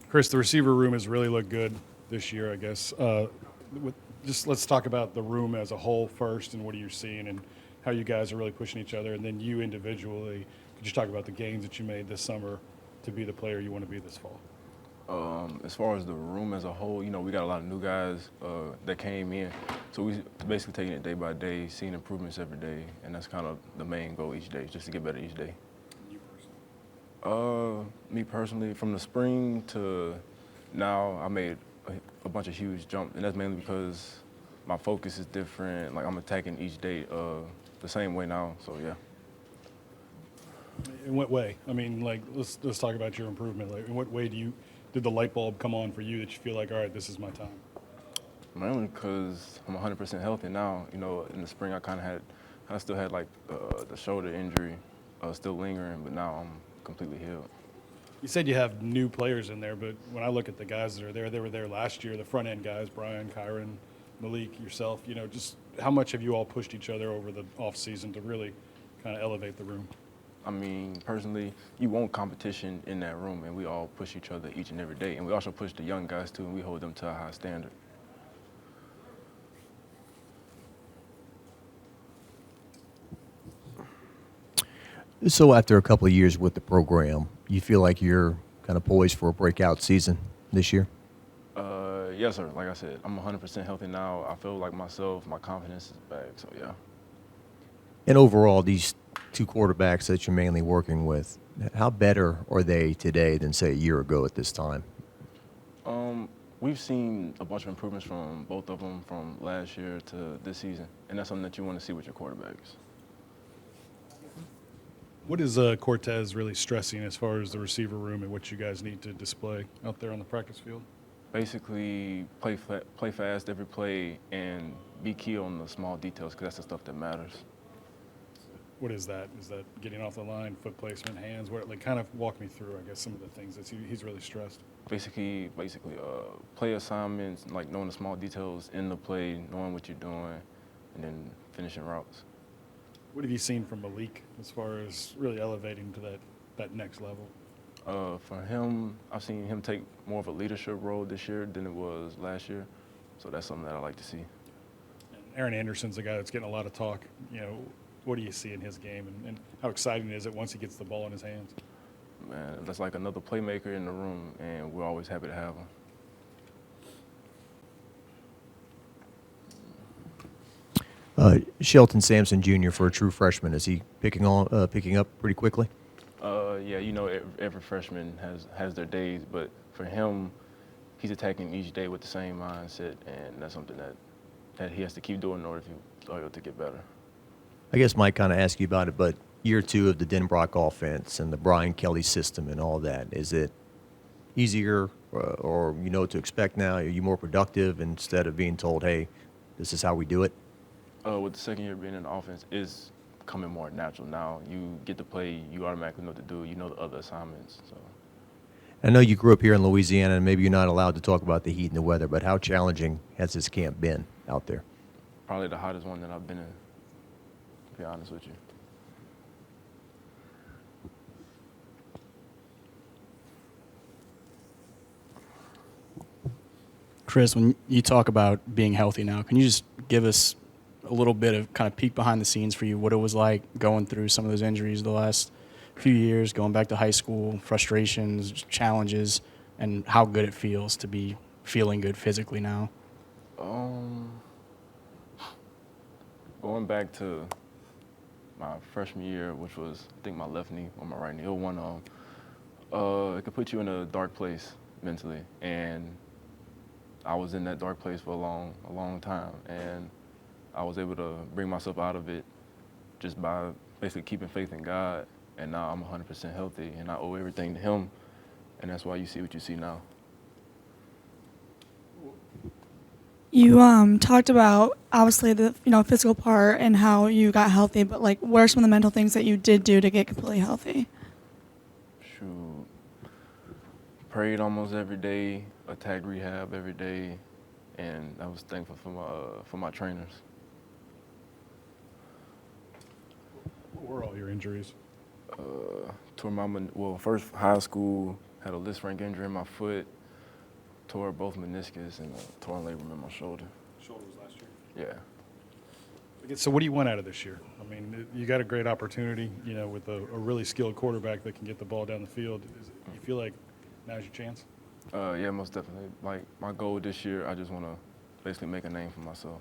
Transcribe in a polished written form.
Chris, the receiver room has really looked good this year, I guess. Just let's talk about the room as a whole first, and what are you seeing, and how you guys are really pushing each other, and then you individually. Could you talk about the gains that you made this summer to be the player you want to be this fall? As far as the room as a whole, we got a lot of new guys that came in. So we basically taking it day by day, seeing improvements every day, and that's kind of the main goal each day, just to get better each day. You personally? Me personally, from the spring to now, I made a bunch of huge jumps, and that's mainly because my focus is different. Like I'm attacking each day the same way now, so yeah. In what way? I mean, like let's talk about your improvement. Like, in what way did the light bulb come on for you that you feel like, all right, this is my time? Mainly because I'm 100% healthy now. In the spring I still had like the shoulder injury still lingering, but now I'm completely healed. You said you have new players in there, but when I look at the guys that are there, they were there last year. The front end guys, Brian, Kyron, Malik, yourself. Just how much have you all pushed each other over the off season to really kind of elevate the room? I mean, personally, you want competition in that room, and we all push each other each and every day. And we also push the young guys, too, and we hold them to a high standard. So after a couple of years with the program, you feel like you're kind of poised for a breakout season this year? Yes, sir. Like I said, I'm 100% healthy now. I feel like myself. My confidence is back, so yeah. And overall, these two quarterbacks that you're mainly working with, how better are they today than, say, a year ago at this time? We've seen a bunch of improvements from both of them from last year to this season, and that's something that you want to see with your quarterbacks. What is Cortez really stressing as far as the receiver room and what you guys need to display out there on the practice field? Basically, play fast every play and be key on the small details because that's the stuff that matters. What is that? Is that getting off the line, foot placement, hands? Kind of walk me through, I guess, some of the things that he's really stressed. Basically, play assignments, like knowing the small details in the play, knowing what you're doing, and then finishing routes. What have you seen from Malik as far as really elevating to that next level? For him, I've seen him take more of a leadership role this year than it was last year, so that's something that I like to see. And Aaron Anderson's a guy that's getting a lot of talk. What do you see in his game, and how exciting is it once he gets the ball in his hands? Man, that's like another playmaker in the room, and we're always happy to have him. Shelton Sampson Jr. for a true freshman, is he picking up pretty quickly? Yeah, every freshman has their days, but for him, he's attacking each day with the same mindset, and that's something that he has to keep doing in order to get better. I guess Mike kind of asked you about it, but year two of the Denbrock offense and the Brian Kelly system and all that, is it easier or to expect now? Are you more productive instead of being told, hey, this is how we do it? With the second year being in the offense, it's becoming more natural now. You get to play, you automatically know what to do. You know the other assignments. So. I know you grew up here in Louisiana, and maybe you're not allowed to talk about the heat and the weather, but how challenging has this camp been out there? Probably the hottest one that I've been in, to be honest with you. Chris, when you talk about being healthy now, can you just give us a little bit of kind of peek behind the scenes for you, what it was like going through some of those injuries the last few years, going back to high school, frustrations, challenges, and how good it feels to be feeling good physically now? Going back to my freshman year, which was, I think, my left knee or my right knee, it could put you in a dark place mentally, and I was in that dark place for a long time, and I was able to bring myself out of it just by basically keeping faith in God, and now I'm 100% healthy, and I owe everything to Him, and that's why you see what you see now. You talked about obviously the physical part and how you got healthy, but what are some of the mental things that you did do to get completely healthy? Shoot, prayed almost every day, attacked rehab every day, and I was thankful for my trainers. What were all your injuries? First high school, had a Lisfranc injury in my foot, tore both meniscus and a torn labrum in my shoulder. Shoulder was last year. Yeah. Okay, so what do you want out of this year? I mean, you got a great opportunity, you know, with a really skilled quarterback that can get the ball down the field. You feel like now's your chance? Yeah, most definitely. Like, my goal this year, I just want to basically make a name for myself.